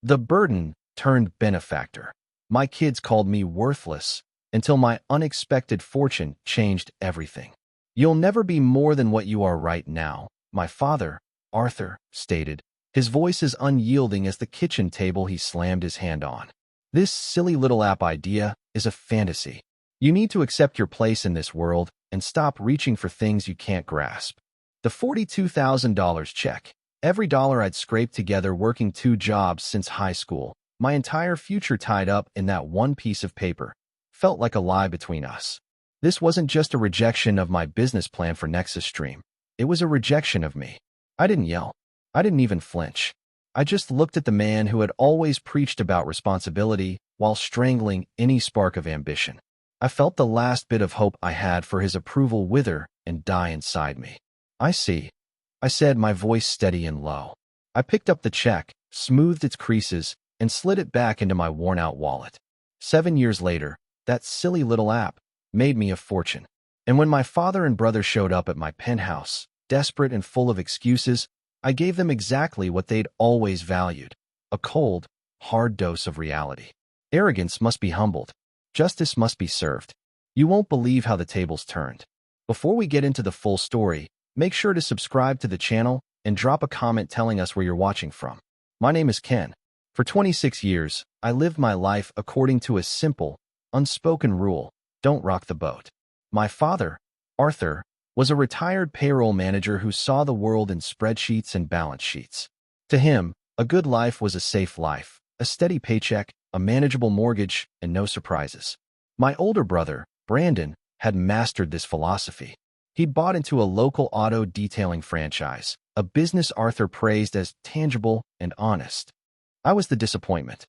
The burden turned benefactor. My kids called me worthless until my unexpected fortune changed everything. "You'll never be more than what you are right now," my father, Arthur, stated, his voice as unyielding as the kitchen table he slammed his hand on. "This silly little app idea is a fantasy. You need to accept your place in this world and stop reaching for things you can't grasp." The $42,000 check. Every dollar I'd scraped together working 2 jobs since high school, my entire future tied up in that one piece of paper, felt like a lie between us. This wasn't just a rejection of my business plan for Nexus Stream. It was a rejection of me. I didn't yell. I didn't even flinch. I just looked at the man who had always preached about responsibility while strangling any spark of ambition. I felt the last bit of hope I had for his approval wither and die inside me. "I see," I said, my voice steady and low. I picked up the check, smoothed its creases, and slid it back into my worn-out wallet. 7 years later, that silly little app made me a fortune. And when my father and brother showed up at my penthouse, desperate and full of excuses, I gave them exactly what they'd always valued: a cold, hard dose of reality. Arrogance must be humbled. Justice must be served. You won't believe how the tables turned. Before we get into the full story, make sure to subscribe to the channel and drop a comment telling us where you're watching from. My name is Ken. For 26 years, I lived my life according to a simple, unspoken rule: don't rock the boat. My father, Arthur, was a retired payroll manager who saw the world in spreadsheets and balance sheets. To him, a good life was a safe life, a steady paycheck, a manageable mortgage, and no surprises. My older brother, Brandon, had mastered this philosophy. He'd bought into a local auto detailing franchise, a business Arthur praised as tangible and honest. I was the disappointment.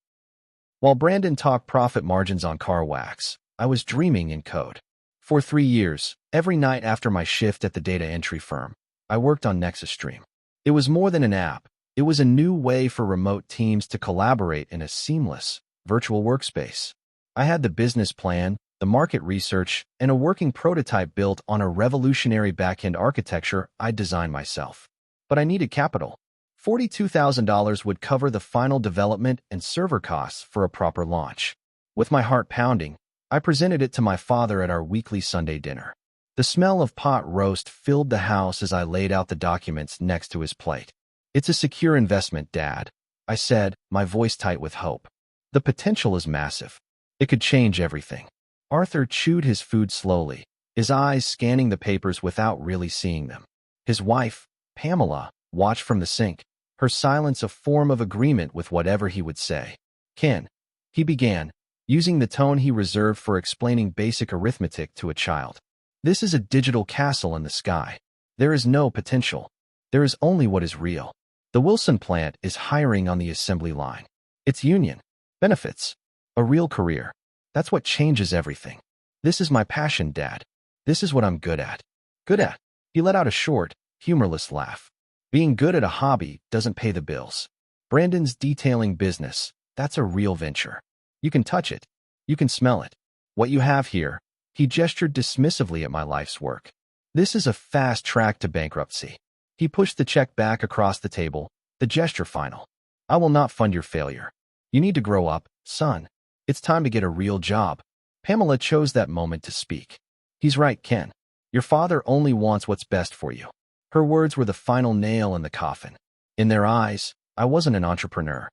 While Brandon talked profit margins on car wax, I was dreaming in code. For 3 years, every night after my shift at the data entry firm, I worked on Nexus Stream. It was more than an app. It was a new way for remote teams to collaborate in a seamless, virtual workspace. I had the business plan, the market research, and a working prototype built on a revolutionary backend architecture I'd designed myself. But I needed capital. $42,000 would cover the final development and server costs for a proper launch. With my heart pounding, I presented it to my father at our weekly Sunday dinner. The smell of pot roast filled the house as I laid out the documents next to his plate. "It's a secure investment, Dad," I said, my voice tight with hope. "The potential is massive. It could change everything." Arthur chewed his food slowly, his eyes scanning the papers without really seeing them. His wife, Pamela, watched from the sink, her silence a form of agreement with whatever he would say. "Ken," he began, using the tone he reserved for explaining basic arithmetic to a child, "this is a digital castle in the sky. There is no potential. There is only what is real. The Wilson plant is hiring on the assembly line. It's union, benefits, a real career. That's what changes everything. This is my passion, Dad. This is what I'm good at." "Good at?" He let out a short, humorless laugh. "Being good at a hobby doesn't pay the bills. Brandon's detailing business, that's a real venture. You can touch it. You can smell it. What you have here," he gestured dismissively at my life's work, "this is a fast track to bankruptcy." He pushed the check back across the table, the gesture final. "I will not fund your failure. You need to grow up, son. It's time to get a real job." Pamela chose that moment to speak. "He's right, Ken. Your father only wants what's best for you." Her words were the final nail in the coffin. In their eyes, I wasn't an entrepreneur.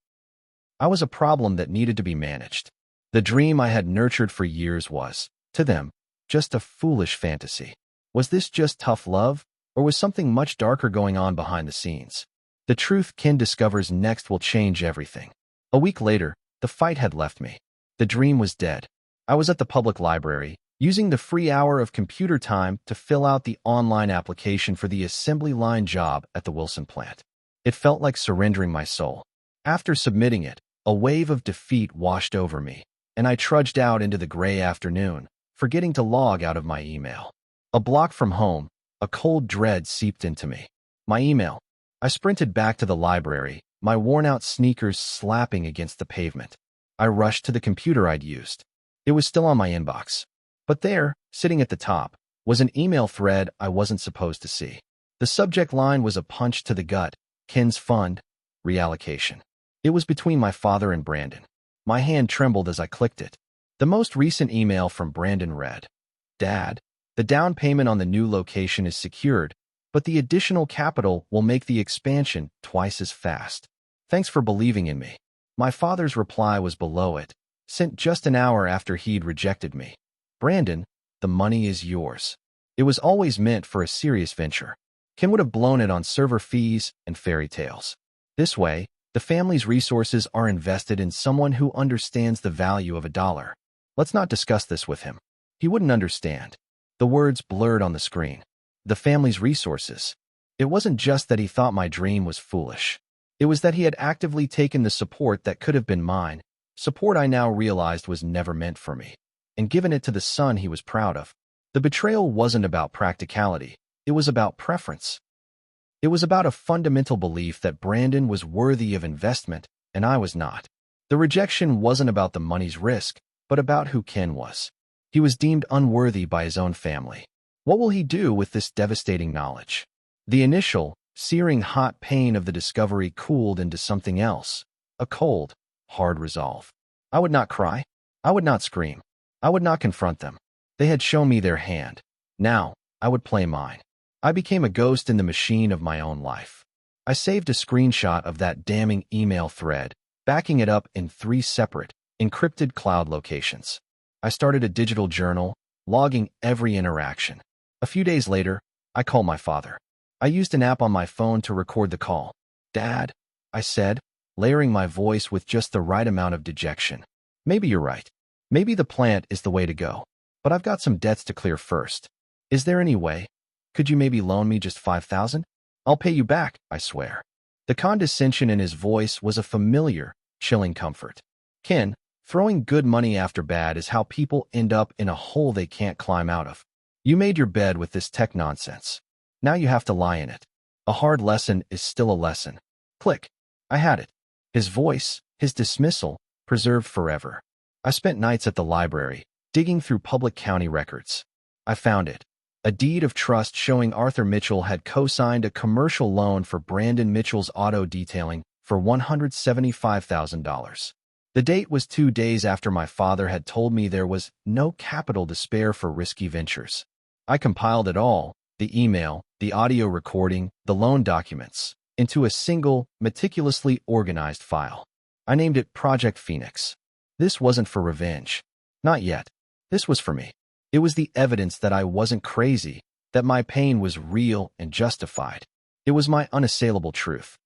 I was a problem that needed to be managed. The dream I had nurtured for years was, to them, just a foolish fantasy. Was this just tough love, or was something much darker going on behind the scenes? The truth Ken discovers next will change everything. A week later, the fight had left me. The dream was dead. I was at the public library, using the free hour of computer time to fill out the online application for the assembly line job at the Wilson plant. It felt like surrendering my soul. After submitting it, a wave of defeat washed over me, and I trudged out into the gray afternoon, forgetting to log out of my email. A block from home, a cold dread seeped into me. My email. I sprinted back to the library, my worn-out sneakers slapping against the pavement. I rushed to the computer I'd used. It was still on my inbox. But there, sitting at the top, was an email thread I wasn't supposed to see. The subject line was a punch to the gut: Ken's fund, reallocation. It was between my father and Brandon. My hand trembled as I clicked it. The most recent email from Brandon read, "Dad, the down payment on the new location is secured, but the additional capital will make the expansion twice as fast. Thanks for believing in me." My father's reply was below it, sent just an hour after he'd rejected me. "Brandon, the money is yours." It was always meant for a serious venture. Ken would have blown it on server fees and fairy tales. This way, the family's resources are invested in someone who understands the value of a dollar. Let's not discuss this with him. He wouldn't understand. The words blurred on the screen. The family's resources. It wasn't just that he thought my dream was foolish. It was that he had actively taken the support that could have been mine, support I now realized was never meant for me, and given it to the son he was proud of. The betrayal wasn't about practicality. It was about preference. It was about a fundamental belief that Brandon was worthy of investment, and I was not. The rejection wasn't about the money's risk, but about who Ken was. He was deemed unworthy by his own family. What will he do with this devastating knowledge? The initial, searing hot pain of the discovery cooled into something else, a cold, hard resolve. I would not cry. I would not scream. I would not confront them. They had shown me their hand. Now, I would play mine. I became a ghost in the machine of my own life. I saved a screenshot of that damning email thread, backing it up in 3 separate, encrypted cloud locations. I started a digital journal, logging every interaction. A few days later, I called my father. I used an app on my phone to record the call. "Dad," I said, layering my voice with just the right amount of dejection. "Maybe you're right. Maybe the plant is the way to go. But I've got some debts to clear first. Is there any way? Could you maybe loan me just $5,000? I'll pay you back, I swear." The condescension in his voice was a familiar, chilling comfort. "Ken, throwing good money after bad is how people end up in a hole they can't climb out of. You made your bed with this tech nonsense. Now you have to lie in it. A hard lesson is still a lesson." Click. I had it. His voice, his dismissal, preserved forever. I spent nights at the library, digging through public county records. I found it. A deed of trust showing Arthur Mitchell had co-signed a commercial loan for Brandon Mitchell's auto detailing for $175,000. The date was 2 days after my father had told me there was no capital to spare for risky ventures. I compiled it all, the email, the audio recording, the loan documents, into a single, meticulously organized file. I named it Project Phoenix. This wasn't for revenge. Not yet. This was for me. It was the evidence that I wasn't crazy, that my pain was real and justified. It was my unassailable truth.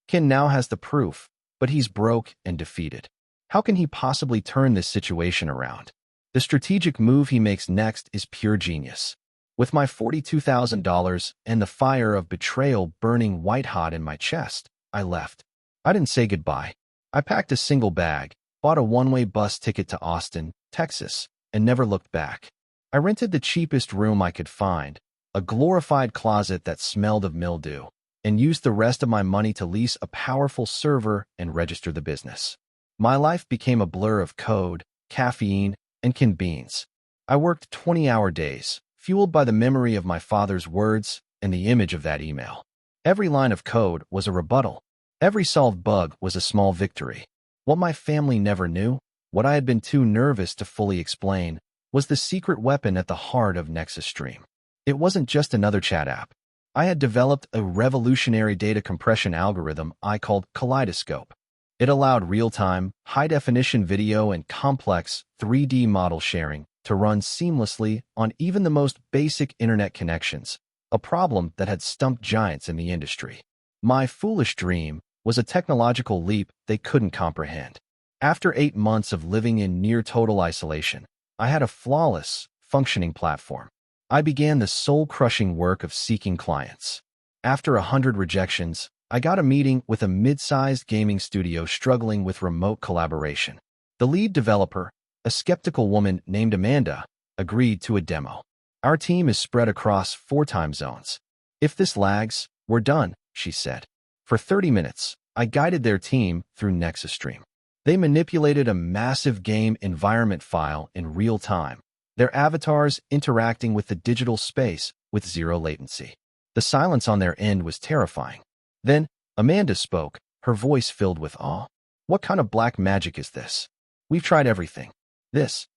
Ken now has the proof, but he's broke and defeated. How can he possibly turn this situation around? The strategic move he makes next is pure genius. With my $42,000 and the fire of betrayal burning white-hot in my chest, I left. I didn't say goodbye. I packed a single bag, bought a one-way bus ticket to Austin, Texas, and never looked back. I rented the cheapest room I could find, a glorified closet that smelled of mildew, and used the rest of my money to lease a powerful server and register the business. My life became a blur of code, caffeine, and canned beans. I worked 20-hour days, fueled by the memory of my father's words and the image of that email. Every line of code was a rebuttal. Every solved bug was a small victory. What my family never knew, what I had been too nervous to fully explain, was the secret weapon at the heart of Nexus Stream. It wasn't just another chat app. I had developed a revolutionary data compression algorithm I called Kaleidoscope. It allowed real-time, high-definition video and complex 3D model sharing to run seamlessly on even the most basic internet connections, a problem that had stumped giants in the industry. My foolish dream was a technological leap they couldn't comprehend. After 8 months of living in near-total isolation, I had a flawless, functioning platform. I began the soul-crushing work of seeking clients. After 100 rejections, I got a meeting with a mid-sized gaming studio struggling with remote collaboration. The lead developer, a skeptical woman named Amanda, agreed to a demo. "Our team is spread across 4 time zones. If this lags, we're done," she said. For 30 minutes, I guided their team through Nexus Stream. They manipulated a massive game environment file in real time, their avatars interacting with the digital space with 0 latency. The silence on their end was terrifying. Then, Amanda spoke, her voice filled with awe. What kind of black magic is this? We've tried everything. This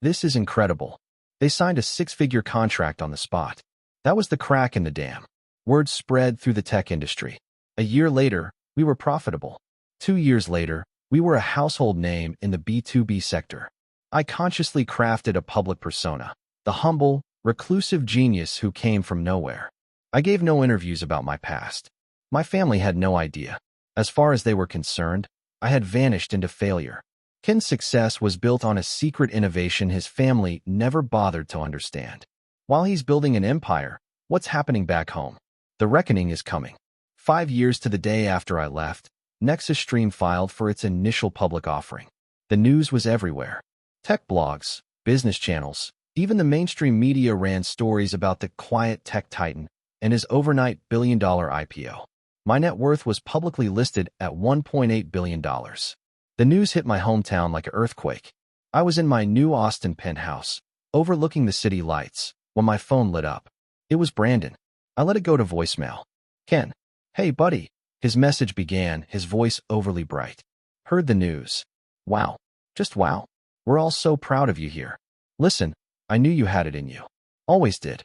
is incredible. They signed a six-figure contract on the spot. That was the crack in the dam. Word spread through the tech industry. A year later, we were profitable. 2 years later, we were a household name in the B2B sector. I consciously crafted a public persona, the humble, reclusive genius who came from nowhere. I gave no interviews about my past. My family had no idea. As far as they were concerned, I had vanished into failure. Ken's success was built on a secret innovation his family never bothered to understand. While he's building an empire, what's happening back home? The reckoning is coming. 5 years to the day after I left, Nexus Stream filed for its initial public offering. The news was everywhere. Tech blogs, business channels, even the mainstream media ran stories about the quiet tech titan and his overnight billion-dollar IPO. My net worth was publicly listed at $1.8 billion. The news hit my hometown like an earthquake. I was in my new Austin penthouse, overlooking the city lights, when my phone lit up. It was Brandon. I let it go to voicemail. Ken. Hey, buddy. His message began, his voice overly bright. Heard the news. Wow. Just wow. We're all so proud of you here. Listen, I knew you had it in you. Always did.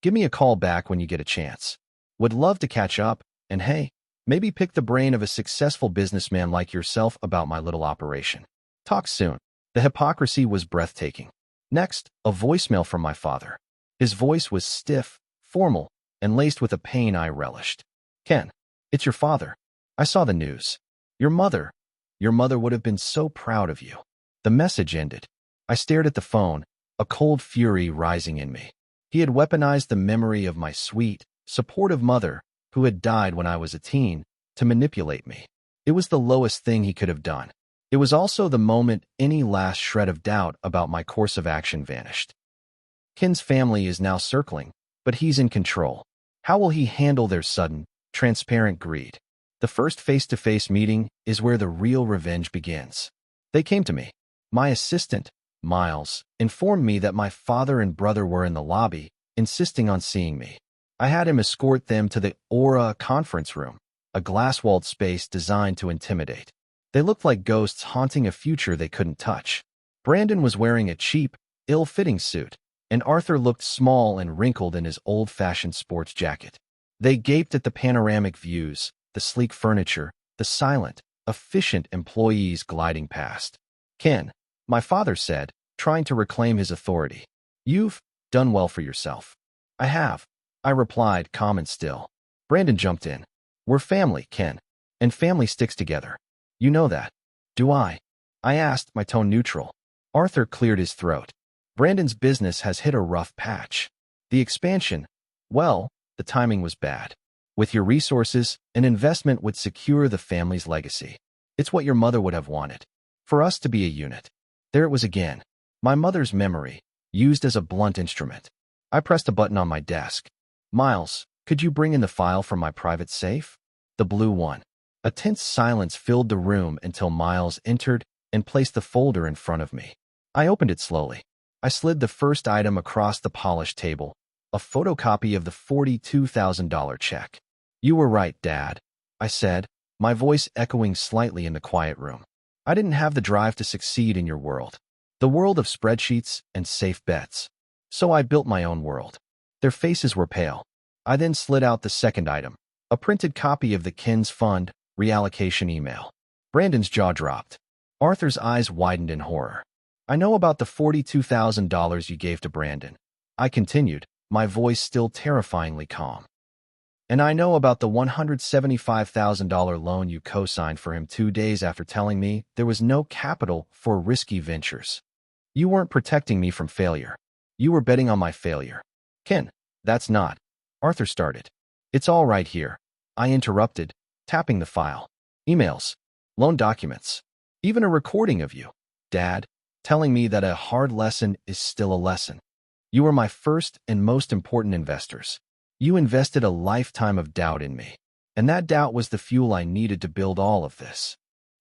Give me a call back when you get a chance. Would love to catch up, and hey, maybe pick the brain of a successful businessman like yourself about my little operation. Talk soon. The hypocrisy was breathtaking. Next, a voicemail from my father. His voice was stiff, formal, and laced with a pain I relished. Ken, it's your father. I saw the news. Your mother would have been so proud of you. The message ended. I stared at the phone, a cold fury rising in me. He had weaponized the memory of my sweet, supportive mother, who had died when I was a teen, to manipulate me. It was the lowest thing he could have done. It was also the moment any last shred of doubt about my course of action vanished. Ken's family is now circling, but he's in control. How will he handle their sudden, transparent greed? The first face-to-face meeting is where the real revenge begins. They came to me. My assistant, Miles, informed me that my father and brother were in the lobby, insisting on seeing me. I had him escort them to the Aura conference room, a glass-walled space designed to intimidate. They looked like ghosts haunting a future they couldn't touch. Brandon was wearing a cheap, ill-fitting suit, and Arthur looked small and wrinkled in his old-fashioned sports jacket. They gaped at the panoramic views, the sleek furniture, the silent, efficient employees gliding past. Ken, my father said, trying to reclaim his authority. You've done well for yourself. I have, I replied, calm and still. Brandon jumped in. We're family, Ken, and family sticks together. You know that. Do I? I asked, my tone neutral. Arthur cleared his throat. Brandon's business has hit a rough patch. The expansion, well, the timing was bad. With your resources, an investment would secure the family's legacy. It's what your mother would have wanted. For us to be a unit. There it was again. My mother's memory, used as a blunt instrument. I pressed a button on my desk. Miles, could you bring in the file from my private safe? The blue one. A tense silence filled the room until Miles entered and placed the folder in front of me. I opened it slowly. I slid the first item across the polished table, a photocopy of the $42,000 check. You were right, Dad, I said, my voice echoing slightly in the quiet room. I didn't have the drive to succeed in your world, the world of spreadsheets and safe bets. So I built my own world. Their faces were pale. I then slid out the second item, a printed copy of the Ken's Fund reallocation email. Brandon's jaw dropped. Arthur's eyes widened in horror. I know about the $42,000 you gave to Brandon. I continued, my voice still terrifyingly calm. And I know about the $175,000 loan you co-signed for him 2 days after telling me there was no capital for risky ventures. You weren't protecting me from failure. You were betting on my failure. Ken, that's not. Arthur started. It's all right here. I interrupted, tapping the file. Emails, loan documents, even a recording of you, Dad, telling me that a hard lesson is still a lesson. You were my first and most important investors. You invested a lifetime of doubt in me, and that doubt was the fuel I needed to build all of this.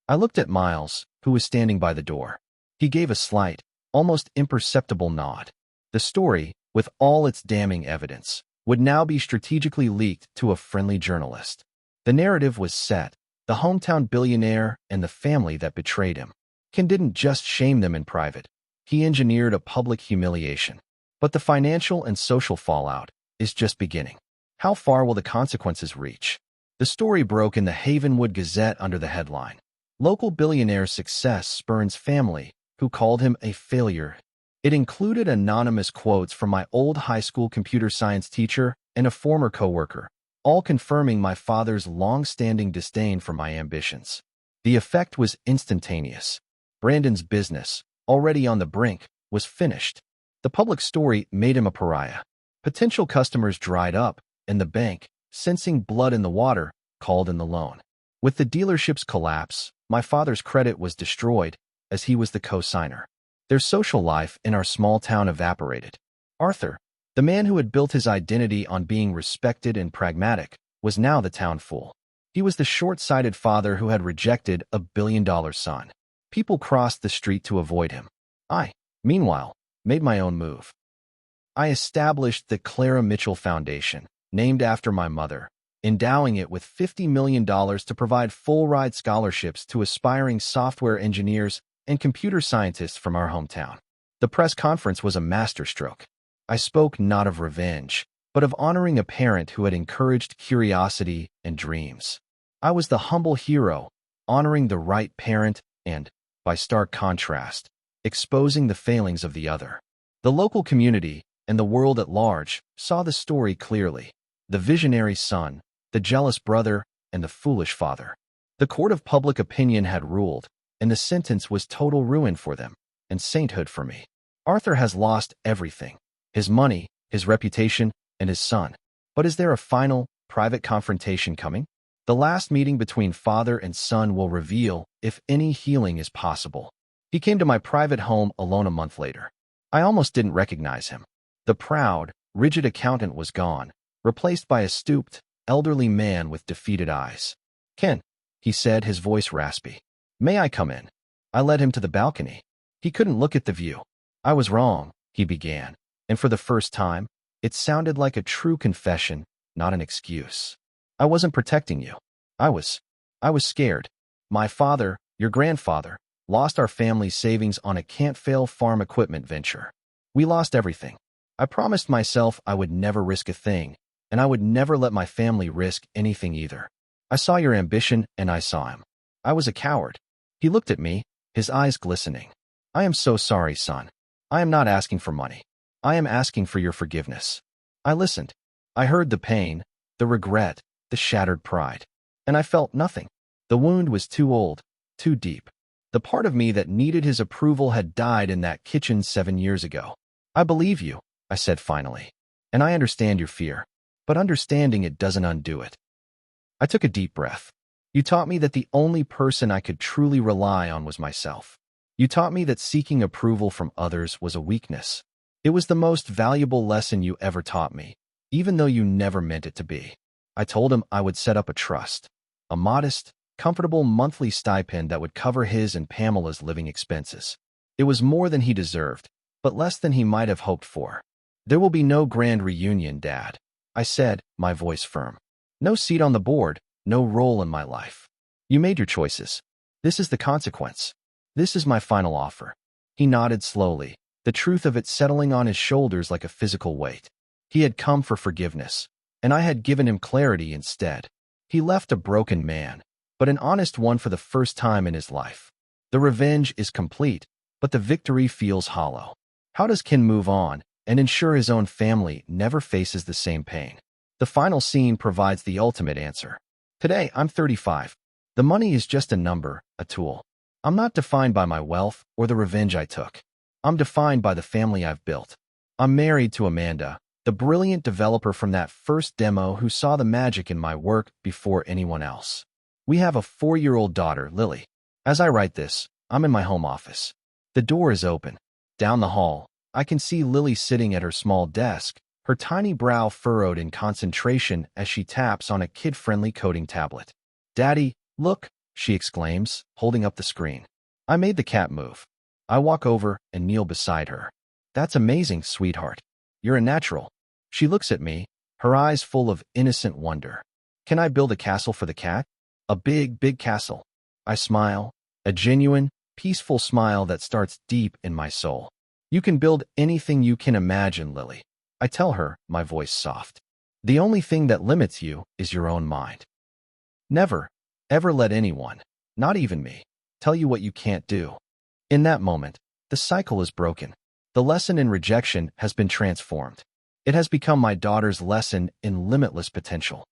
I looked at Miles, who was standing by the door. He gave a slight, almost imperceptible nod. The story, with all its damning evidence, would now be strategically leaked to a friendly journalist. The narrative was set, the hometown billionaire and the family that betrayed him. Ken didn't just shame them in private. He engineered a public humiliation. But the financial and social fallout is just beginning. How far will the consequences reach? The story broke in the Havenwood Gazette under the headline, "Local Billionaire's Success Spurns Family, Who Called Him a Failure." It included anonymous quotes from my old high school computer science teacher and a former coworker, all confirming my father's long-standing disdain for my ambitions. The effect was instantaneous. Brandon's business, already on the brink, was finished. The public story made him a pariah. Potential customers dried up, and the bank, sensing blood in the water, called in the loan. With the dealership's collapse, my father's credit was destroyed, as he was the co-signer. Their social life in our small town evaporated. Arthur, the man who had built his identity on being respected and pragmatic, was now the town fool. He was the short-sighted father who had rejected a billion-dollar son. People crossed the street to avoid him. I, meanwhile, made my own move. I established the Clara Mitchell Foundation, named after my mother, endowing it with $50 million to provide full-ride scholarships to aspiring software engineers and computer scientists from our hometown. The press conference was a masterstroke. I spoke not of revenge, but of honoring a parent who had encouraged curiosity and dreams. I was the humble hero, honoring the right parent and, by stark contrast, exposing the failings of the other. The local community, and the world at large, saw the story clearly. The visionary son, the jealous brother, and the foolish father. The court of public opinion had ruled, and the sentence was total ruin for them, and sainthood for me. Arthur has lost everything: his money, his reputation, and his son. But is there a final, private confrontation coming? The last meeting between father and son will reveal if any healing is possible. He came to my private home alone a month later. I almost didn't recognize him. The proud, rigid accountant was gone, replaced by a stooped, elderly man with defeated eyes. "Ken," he said, his voice raspy. "May I come in?" I led him to the balcony. He couldn't look at the view. "I was wrong," he began, and for the first time, it sounded like a true confession, not an excuse. "I wasn't protecting you. I was scared. My father, your grandfather, lost our family's savings on a can't-fail farm equipment venture. We lost everything. I promised myself I would never risk a thing, and I would never let my family risk anything either. I saw your ambition, and I saw him. I was a coward." He looked at me, his eyes glistening. "I am so sorry, son. I am not asking for money. I am asking for your forgiveness." I listened. I heard the pain, the regret, the shattered pride. And I felt nothing. The wound was too old, too deep. The part of me that needed his approval had died in that kitchen 7 years ago. "I believe you," I said finally. "And I understand your fear. But understanding it doesn't undo it." I took a deep breath. "You taught me that the only person I could truly rely on was myself. You taught me that seeking approval from others was a weakness. It was the most valuable lesson you ever taught me, even though you never meant it to be." I told him I would set up a trust, a modest, comfortable monthly stipend that would cover his and Pamela's living expenses. It was more than he deserved, but less than he might have hoped for. "There will be no grand reunion, Dad," I said, my voice firm. "No seat on the board, no role in my life. You made your choices. This is the consequence. This is my final offer." He nodded slowly, the truth of it settling on his shoulders like a physical weight. He had come for forgiveness, and I had given him clarity instead. He left a broken man, but an honest one for the first time in his life. The revenge is complete, but the victory feels hollow. How does Ken move on and ensure his own family never faces the same pain? The final scene provides the ultimate answer. Today, I'm 35. The money is just a number, a tool. I'm not defined by my wealth or the revenge I took. I'm defined by the family I've built. I'm married to Amanda, the brilliant developer from that first demo who saw the magic in my work before anyone else. We have a 4-year-old daughter, Lily. As I write this, I'm in my home office. The door is open. Down the hall, I can see Lily sitting at her small desk, her tiny brow furrowed in concentration as she taps on a kid-friendly coding tablet. "Daddy, look," she exclaims, holding up the screen. I made the cat move. I walk over and kneel beside her. "That's amazing, sweetheart. You're a natural." She looks at me, her eyes full of innocent wonder. "Can I build a castle for the cat?" A big, big castle. I smile, a genuine, peaceful smile that starts deep in my soul. You can build anything you can imagine, Lily. I tell her, my voice soft. The only thing that limits you is your own mind. Never, ever let anyone, not even me, tell you what you can't do. In that moment, the cycle is broken. The lesson in rejection has been transformed. It has become my daughter's lesson in limitless potential.